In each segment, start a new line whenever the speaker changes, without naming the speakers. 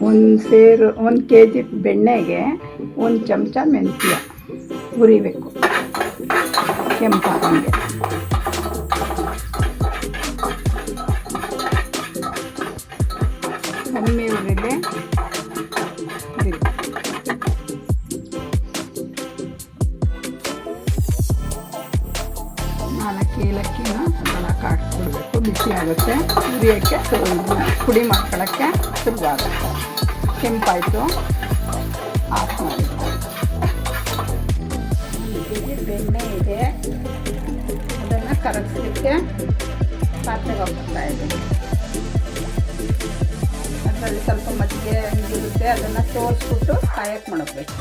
ಒಂದು K G ಬೆಣ್ಣೆಗೆ 1 ಚಮಚ ಮೆಂತ್ಯ ಹುರಿಬೇಕು ಕೆಂಪಾಗಂಗೆ. ಕಮ್ಮಿ ಉರಿಲಿ ನಾಲ್ಕು ಏಲಕ್ಕಿನ ಅದನ್ನು ಕಾಟ್ಕೊಡ್ಬೇಕು. ಬಿಸಿ ಆಗುತ್ತೆ, ಹುರಿಯೋಕ್ಕೆ ಪುಡಿ ಮಾಡ್ಕೊಳ್ಳೋಕ್ಕೆ ಸುಲಭ. ಕೆಂಪಾಯಿತು, ಆಫ್ ಮಾಡಿ. ಬೆಣ್ಣೆ ಇದೆ, ಅದನ್ನು ಕರಗಿಸ್ಲಿಕ್ಕೆ ಪಾತ್ರೆಗೆ ಹಾಕ್ತಾ ಇದ್ದೀನಿ. ಅದರಲ್ಲಿ ಸ್ವಲ್ಪ ಮಜ್ಜಿಗೆ ಹಂಗಿರುತ್ತೆ, ಅದನ್ನು ತೋರಿಸ್ಬಿಟ್ಟು ಕಾಯಕ್ಕೆ ಮಾಡಬೇಕು.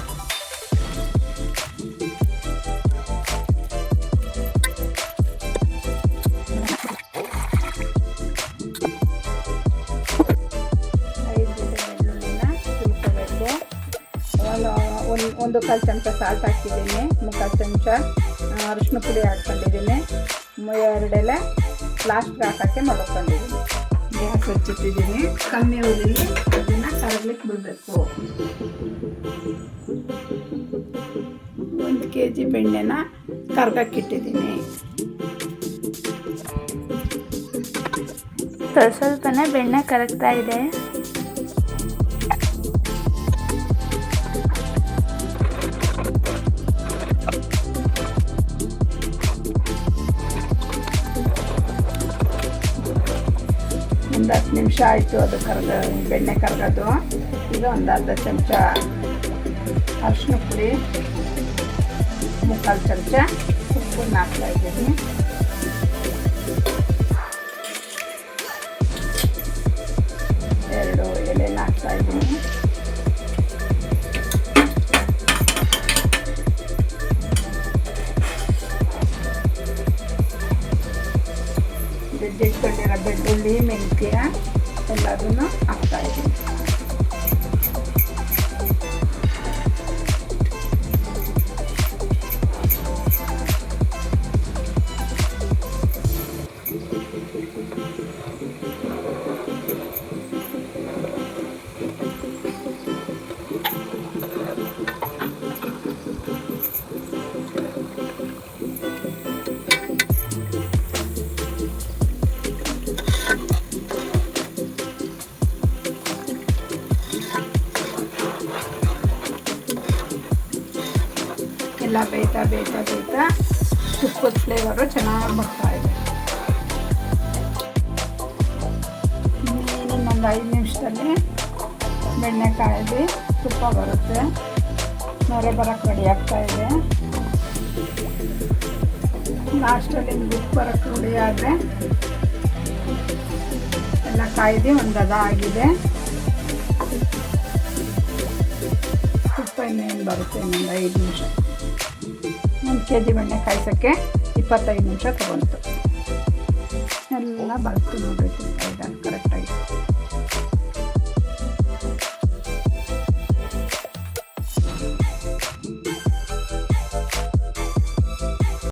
ಒಂದು ಕಾಲು ಚಮಚ ಸಾಲ್ಟ್ ಹಾಕಿದ್ದೀನಿ, 3/4 ಚಮಚ ಅರಿಶಿನ ಪುಡಿ ಹಾಕ್ಕೊಂಡಿದ್ದೀನಿ, 2 ಎಲೆ ಲಾಸ್ಟ್ಗೆ ಹಾಕೋಕ್ಕೆ ಮಾಡ್ಕೊಂಡಿದ್ದೀನಿ. ಗ್ಯಾಸ್ ಹಚ್ಚಿಟ್ಟಿದ್ದೀನಿ, ಕಮ್ಮಿ ಉರಿಲಿ ಅದನ್ನು ಕರಗ್ಲಿಕ್ಕೆ ಬಿಡಬೇಕು. 1 ಕೆ ಜಿ ಬೆಣ್ಣೆನ ಕರ್ಗಕ್ಕಿಟ್ಟಿದ್ದೀನಿ.
ಸ್ವಲ್ಪನೇ ಬೆಣ್ಣೆ ಕರಗ್ತಾ ಇದೆ.
ಒಂದು 10 ನಿಮಿಷ ಆಯಿತು ಅದು ಬೆಣ್ಣೆ ಕರಗೋದು. ಈಗ ಒಂದು ಅರ್ಧ ಚಮಚ ಅರಿಶಿನ ಪುಡಿ, 3/4 ಚಮಚ ಉಪ್ಪನ್ನು ಹಾಕ್ತಾಯಿದ್ದೀನಿ. ಎರಡು ಎಲೆನ ಹಾಕ್ತಾಯಿದ್ದೀನಿ. ಜಜ್ಜಿಟ್ಕೊಂಡಿರೋ ಬೆಳ್ಳುಳ್ಳಿ, ಮೆಂತ್ಯ ಎಲ್ಲದನ್ನು ಹಾಕ್ತಾಯಿದ್ದೀನಿ. ಎಲ್ಲ ಬೇಯ್ತಾ ತುಪ್ಪದ ಫ್ಲೇವರು ಚೆನ್ನಾಗಿ ಬರ್ತಾಯಿದೆ. ಇನ್ನೊಂದು 5 ನಿಮಿಷದಲ್ಲಿ ಬೆಣ್ಣೆ ಕಾಯ್ದು ತುಪ್ಪ ಬರುತ್ತೆ. ನೊರೆ ಬರೋಕ್ಕೆ ರೆಡಿ ಆಗ್ತಾಯಿದೆ. ಲಾಸ್ಟಲ್ಲಿ ಉಪ್ಪು ಬರೋಕ್ಕೆ ರೆಡಿ ಆದರೆ ಎಲ್ಲ ಕಾಯ್ದು ಒಂದು ಹದ ಆಗಿದೆ. ತುಪ್ಪ ಇನ್ನೇನು ಬರುತ್ತೆ, ಇನ್ನೊಂದು 5 ನಿಮಿಷ. 1 ಕೆ ಜಿ ಬೆಣ್ಣೆ ಕಾಯಿಸೋಕ್ಕೆ 25 ನಿಮಿಷ ತಗೊಂತು. ಎಲ್ಲ ಬರುತ್ತೆ ನೋಡಿರಿ, ತುಪ್ಪ ಇದೆ ಕರೆಕ್ಟಾಗಿ.